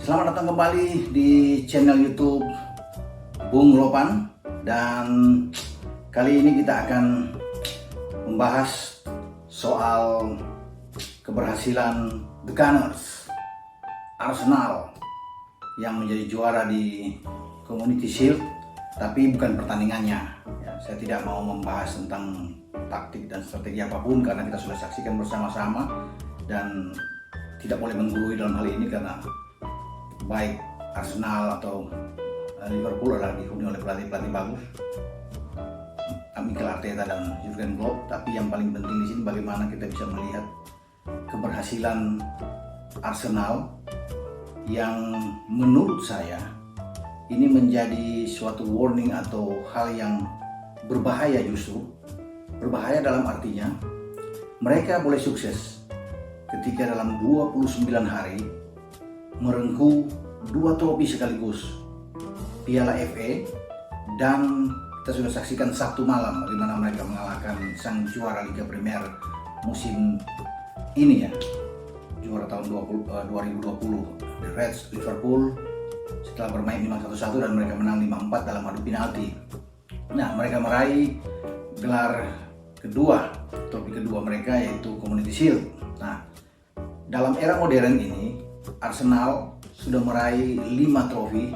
Selamat datang kembali di channel YouTube Bung Ropan, dan kali ini kita akan membahas soal keberhasilan The Gunners, Arsenal yang menjadi juara di Community Shield, tapi bukan pertandingannya. Ya, saya tidak mau membahas tentang taktik dan strategi apapun karena kita sudah saksikan bersama-sama dan tidak boleh menggurui dalam hal ini, karena baik Arsenal atau Liverpool adalah dihuni oleh pelatih-pelatih bagus, Mikel Arteta dan Jurgen Klopp. Tapi yang paling penting di sini bagaimana kita bisa melihat keberhasilan Arsenal yang menurut saya ini menjadi suatu warning atau hal yang berbahaya. Justru berbahaya dalam artinya mereka boleh sukses ketika dalam 29 hari merengkuh 2 trofi sekaligus, Piala FA, dan kita sudah saksikan Sabtu malam bagaimana mereka mengalahkan sang juara Liga Premier musim ini, ya, juara tahun 2020, The Reds Liverpool, setelah bermain 5-1 dan mereka menang 5-4 dalam adu penalti. Nah, mereka meraih gelar kedua, trofi kedua mereka, yaitu Community Shield. Nah, dalam era modern ini Arsenal sudah meraih 5 trofi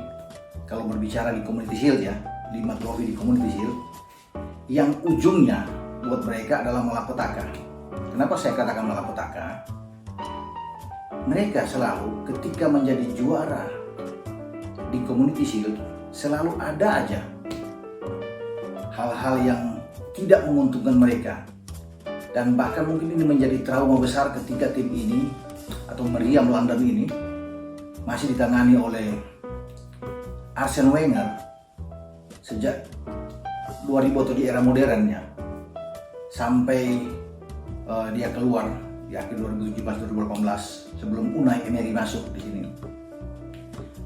kalau berbicara di Community Shield, ya, 5 trofi di Community Shield yang ujungnya buat mereka adalah malapetaka. Kenapa saya katakan malapetaka? Mereka selalu ketika menjadi juara di Community Shield selalu ada aja hal-hal yang tidak menguntungkan mereka, dan bahkan mungkin ini menjadi trauma besar ketika tim ini atau meriam London ini masih ditangani oleh Arsene Wenger sejak 2000 atau di era modernnya sampai dia keluar di akhir 2017-2018 sebelum Unai Emery masuk di sini.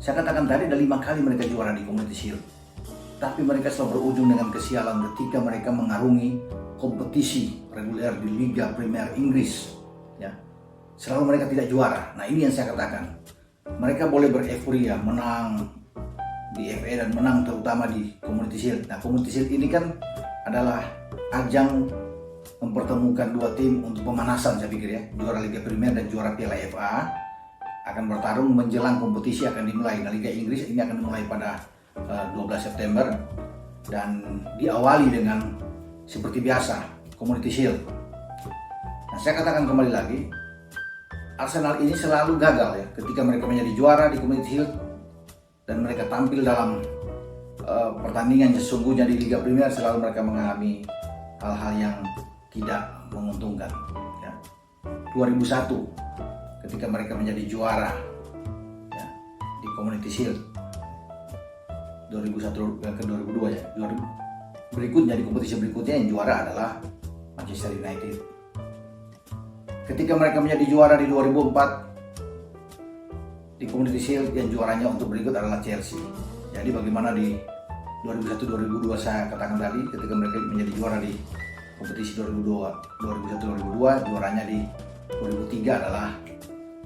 Saya katakan tadi ada 5 kali mereka juara di Community Shield, tapi mereka selalu berujung dengan kesialan ketika mereka mengarungi kompetisi reguler di Liga Premier Inggris, ya. Selalu mereka tidak juara. Nah, ini yang saya katakan. Mereka boleh berefuria menang di FA dan menang terutama di Community Shield. Nah, Community Shield ini kan adalah ajang mempertemukan 2 tim untuk pemanasan, saya pikir, ya. Juara Liga Premier dan juara Piala FA akan bertarung menjelang kompetisi akan dimulai. Nah, Liga Inggris ini akan dimulai pada 12 September dan diawali dengan seperti biasa Community Shield. Nah, saya katakan kembali lagi, Arsenal ini selalu gagal, ya, ketika mereka menjadi juara di Community Shield dan mereka tampil dalam pertandingan sesungguhnya di Liga Premier, selalu mereka mengalami hal-hal yang tidak menguntungkan, ya. 2001 ketika mereka menjadi juara, ya, di Community Shield, 2001 ke 2002, ya. Berikutnya di kompetisi berikutnya yang juara adalah Manchester United. Ketika mereka menjadi juara di 2004 di Community Shield, yang juaranya untuk berikut adalah Chelsea. Jadi bagaimana di 2001-2002 saya katakan tadi, ketika mereka menjadi juara di kompetisi 2001-2002, juaranya di 2003 adalah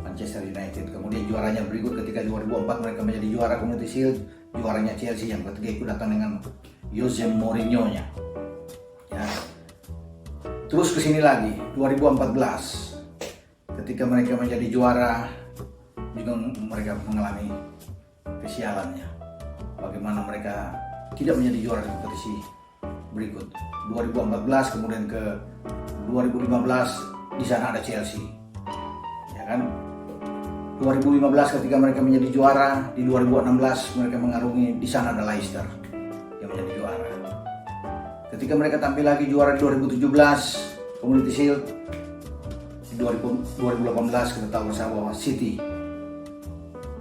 Manchester United. Kemudian juaranya berikut ketika 2004 mereka menjadi juara Community Shield, juaranya Chelsea, yang ketiga itu datang dengan Jose Mourinho-nya, ya. Terus ke sini lagi 2014 ketika mereka menjadi juara juga mereka mengalami kesialannya. Bagaimana mereka tidak menjadi juara di kompetisi berikut 2014, kemudian ke 2015 di sana ada Chelsea, ya kan. 2015 ketika mereka menjadi juara, di 2016 mereka mengarungi di sana ada Leicester yang menjadi juara. Ketika mereka tampil lagi juara di 2017 Community Shield, di 2018 kita tahu bersama bahwa City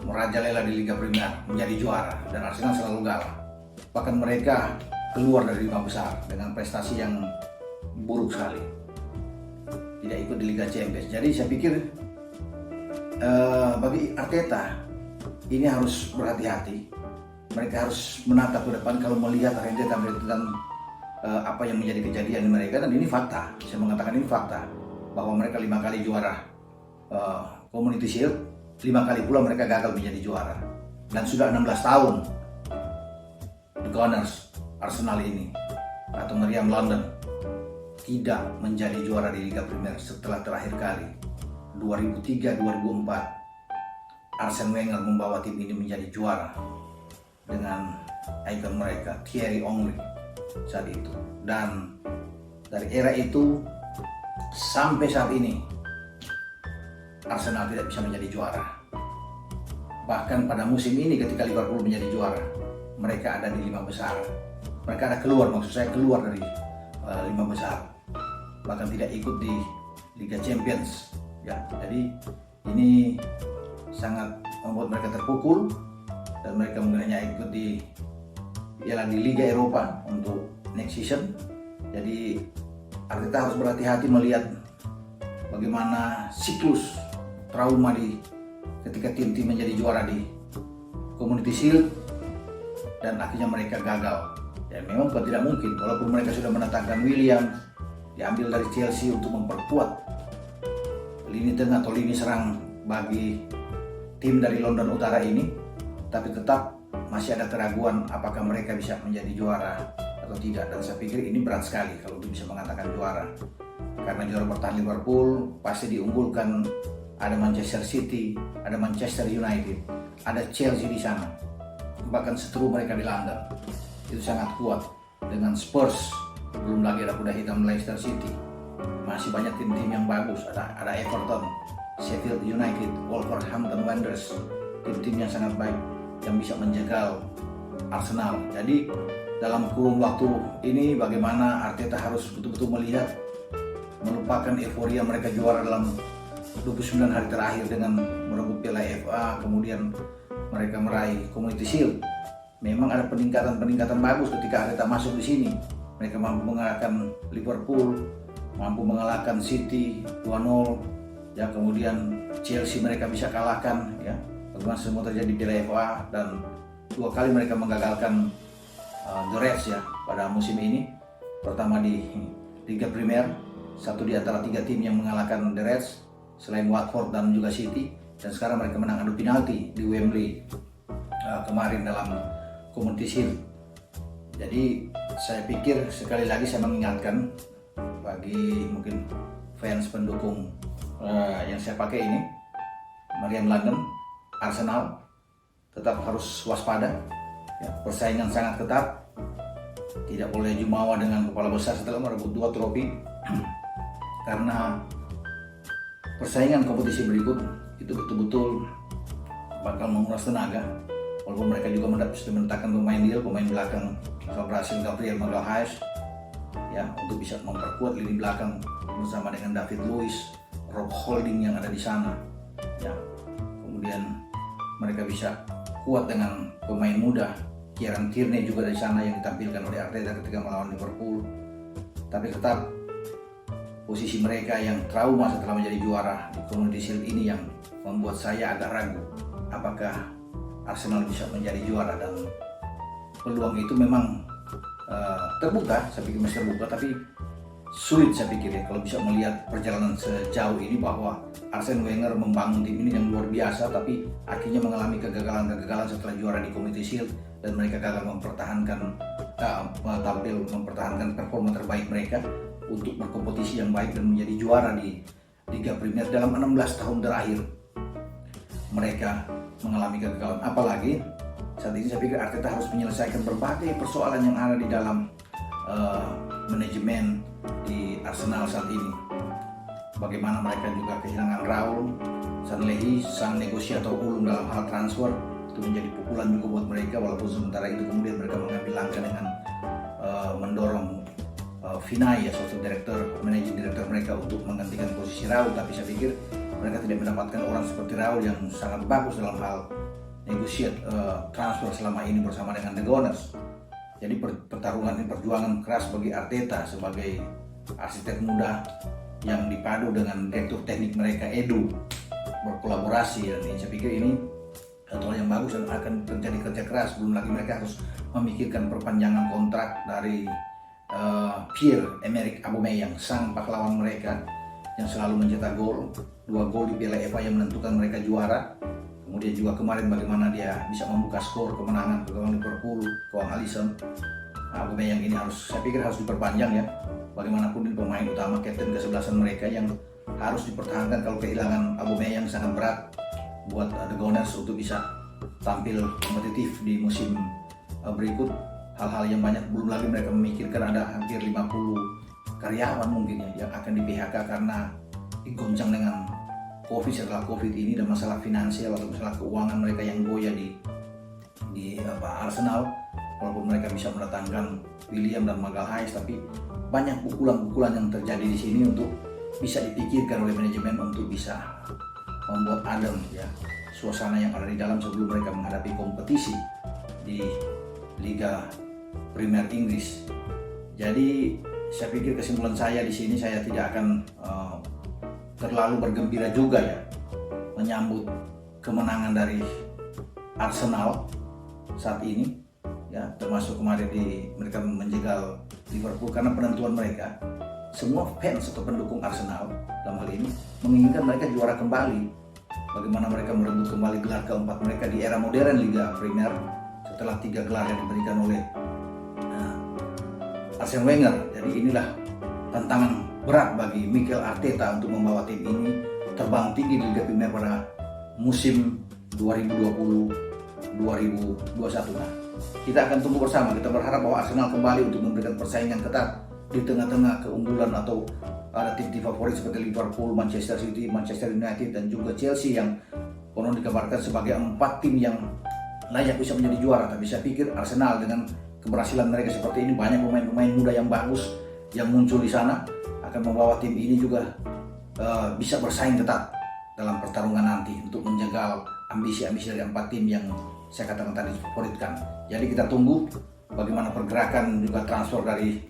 merajalela di Liga Premier menjadi juara dan Arsenal selalu gagal. Bahkan mereka keluar dari 5 besar dengan prestasi yang buruk sekali, tidak ikut di Liga Champions. Jadi saya pikir bagi Arteta ini harus berhati-hati. Mereka harus menatap ke depan kalau melihat Arteta melakukan apa yang menjadi kejadian di mereka, dan ini fakta. Saya mengatakan ini fakta bahwa mereka 5 kali juara Community Shield 5 kali pula mereka gagal menjadi juara. Dan sudah 16 tahun The Gunners, Arsenal ini atau meriam London tidak menjadi juara di Liga Premier setelah terakhir kali 2003-2004 Arsene Wenger membawa tim ini menjadi juara dengan ikon mereka Thierry Henry saat itu. Dan dari era itu sampai saat ini Arsenal tidak bisa menjadi juara. Bahkan pada musim ini ketika Liverpool menjadi juara, mereka ada di 5 besar. Mereka ada keluar, maksud saya keluar dari 5 besar. Bahkan tidak ikut di Liga Champions. Ya, jadi ini sangat membuat mereka terpukul dan mereka mungkin hanya ikut di Liga Eropa untuk next season. Jadi Arteta harus berhati-hati melihat bagaimana siklus trauma ketika tim-tim menjadi juara di Community Shield dan akhirnya mereka gagal. Ya memang bukan tidak mungkin, walaupun mereka sudah mendatangkan William diambil dari Chelsea untuk memperkuat lini tengah atau lini serang bagi tim dari London Utara ini, tapi tetap masih ada keraguan apakah mereka bisa menjadi juara atau tidak. Dan saya pikir ini berat sekali kalau untuk bisa mengatakan juara, karena juara bertahan Liverpool pasti diunggulkan. Ada Manchester City, ada Manchester United, ada Chelsea di sana, bahkan seteru mereka di London itu sangat kuat dengan Spurs, belum lagi ada kuda hitam Leicester City. Masih banyak tim-tim yang bagus, ada Everton, Sheffield United, Wolverhampton Wanderers, tim-tim yang sangat baik yang bisa menjegal Arsenal. Jadi dalam kurun waktu ini bagaimana Arteta harus betul-betul melihat, melupakan euforia mereka juara dalam 29 hari terakhir dengan merebut Piala FA, kemudian mereka meraih Community Shield. Memang ada peningkatan bagus ketika Arteta masuk di sini. Mereka mampu mengalahkan Liverpool, mampu mengalahkan City 2-0, ya, kemudian Chelsea mereka bisa kalahkan, ya. Bagaimana semua terjadi di Piala FA, dan 2 kali mereka menggagalkan The Reds ya pada musim ini. Pertama di Liga Premier, satu di antara 3 tim yang mengalahkan The Reds selain Watford dan juga City, dan sekarang mereka menang adu penalti di Wembley kemarin dalam Community Shield. Jadi saya pikir sekali lagi saya mengingatkan bagi mungkin fans pendukung yang saya pakai ini, meriam London, Arsenal, tetap harus waspada. Ya, persaingan sangat ketat, tidak boleh jumawa dengan kepala besar setelah merebut 2 trofi karena persaingan kompetisi berikut itu betul-betul bakal menguras tenaga. Walaupun mereka juga sudah mendatangkan pemain belakang asal Brasil, Gabriel Magalhaes, ya, untuk bisa memperkuat lini belakang bersama dengan David Luiz, Rob Holding yang ada di sana, ya. Kemudian mereka bisa kuat dengan pemain muda, Kieran Tierney juga dari sana yang ditampilkan oleh Arteta ketika melawan Liverpool. Tapi tetap posisi mereka yang trauma setelah menjadi juara di Community Shield ini yang membuat saya agak ragu apakah Arsenal bisa menjadi juara, dan peluang itu memang terbuka, saya pikir masih terbuka, tapi sulit saya pikir ya kalau bisa melihat perjalanan sejauh ini bahwa Arsene Wenger membangun tim ini yang luar biasa tapi akhirnya mengalami kegagalan setelah juara di Community Shield, dan mereka gagal mempertahankan performa terbaik mereka untuk berkompetisi yang baik dan menjadi juara di Liga Premier dalam 16 tahun terakhir. Mereka mengalami kegagalan, apalagi saat ini saya pikir Arteta harus menyelesaikan berbagai persoalan yang ada di dalam manajemen di Arsenal saat ini. Bagaimana mereka juga kehilangan Raul Sanllehi, sang negosiator ulung dalam hal transfer, itu menjadi pukulan juga buat mereka, walaupun sementara itu kemudian mereka mengambil langkah dengan mendorong Vinay ya, suatu managing director mereka untuk menggantikan posisi Raul. Tapi saya pikir mereka tidak mendapatkan orang seperti Raul yang sangat bagus dalam hal negosiat transfer selama ini bersama dengan The Gunners. Jadi perjuangan keras bagi Arteta sebagai arsitek muda yang dipadu dengan direktur teknik mereka Edu berkolaborasi, dan saya pikir ini satu hal yang bagus dan akan terjadi kerja keras. Belum lagi mereka harus memikirkan perpanjangan kontrak dari Pierre-Emerick Aubameyang, sang pahlawan mereka yang selalu mencetak gol, 2 gol di Piala FA yang menentukan mereka juara. Kemudian juga kemarin bagaimana dia bisa membuka skor kemenangan ke gawang Liverpool, gawang Alisson. Nah, Aubameyang ini saya pikir harus diperpanjang ya. Bagaimanapun ini pemain utama, kapten kesebelasan mereka yang harus dipertahankan. Kalau kehilangan Aubameyang sangat berat buat The Gunners untuk bisa tampil kompetitif di musim berikut. Hal-hal yang banyak, belum lagi mereka memikirkan ada hampir 50 karyawan mungkin ya yang akan di PHK karena digoncang dengan COVID, setelah COVID ini dan masalah finansial atau masalah keuangan mereka yang goyah di Arsenal. Walaupun mereka bisa mendatangkan William dan Magalhaes, tapi banyak pukulan-pukulan yang terjadi di sini untuk bisa dipikirkan oleh manajemen untuk bisa membuat adem ya suasana yang ada di dalam sebelum mereka menghadapi kompetisi di Liga Premier Inggris. Jadi saya pikir kesimpulan saya di sini, saya tidak akan terlalu bergembira juga ya menyambut kemenangan dari Arsenal saat ini ya, termasuk kemarin mereka menjegal Liverpool karena penentuan mereka. Semua fans atau pendukung Arsenal dalam hal ini menginginkan mereka juara kembali. Bagaimana mereka merebut kembali gelar keempat mereka di era modern Liga Premier setelah 3 gelar yang diberikan oleh Arsene Wenger. Jadi inilah tantangan berat bagi Mikel Arteta untuk membawa tim ini terbang tinggi di Liga Premier pada musim 2020-2021. Nah, kita akan tunggu bersama. Kita berharap bahwa Arsenal kembali untuk memberikan persaingan ketat di tengah-tengah keunggulan atau ada tim-tim favorit seperti Liverpool, Manchester City, Manchester United dan juga Chelsea yang konon dikabarkan sebagai 4 tim yang layak bisa menjadi juara. Tapi saya pikir Arsenal dengan keberhasilan mereka seperti ini, banyak pemain-pemain muda yang bagus yang muncul di sana, akan membawa tim ini juga bisa bersaing ketat dalam pertarungan nanti untuk menjegal ambisi-ambisi dari 4 tim yang saya katakan tadi favoritkan. Jadi kita tunggu bagaimana pergerakan juga transfer dari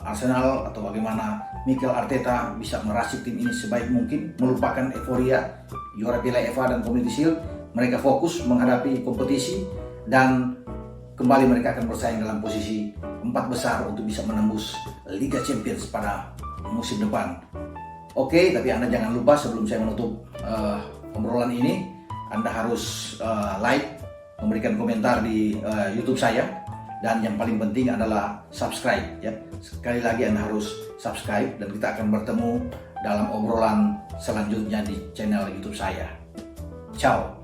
Arsenal atau bagaimana Mikel Arteta bisa meracik tim ini sebaik mungkin, melupakan euforia juara Piala FA dan Community Shield. Mereka fokus menghadapi kompetisi dan kembali mereka akan bersaing dalam posisi 4 besar untuk bisa menembus Liga Champions pada musim depan. Oke, tapi Anda jangan lupa sebelum saya menutup obrolan ini, Anda harus like, memberikan komentar di YouTube saya, dan yang paling penting adalah subscribe ya. Sekali lagi Anda harus subscribe dan kita akan bertemu dalam obrolan selanjutnya di channel YouTube saya. Ciao.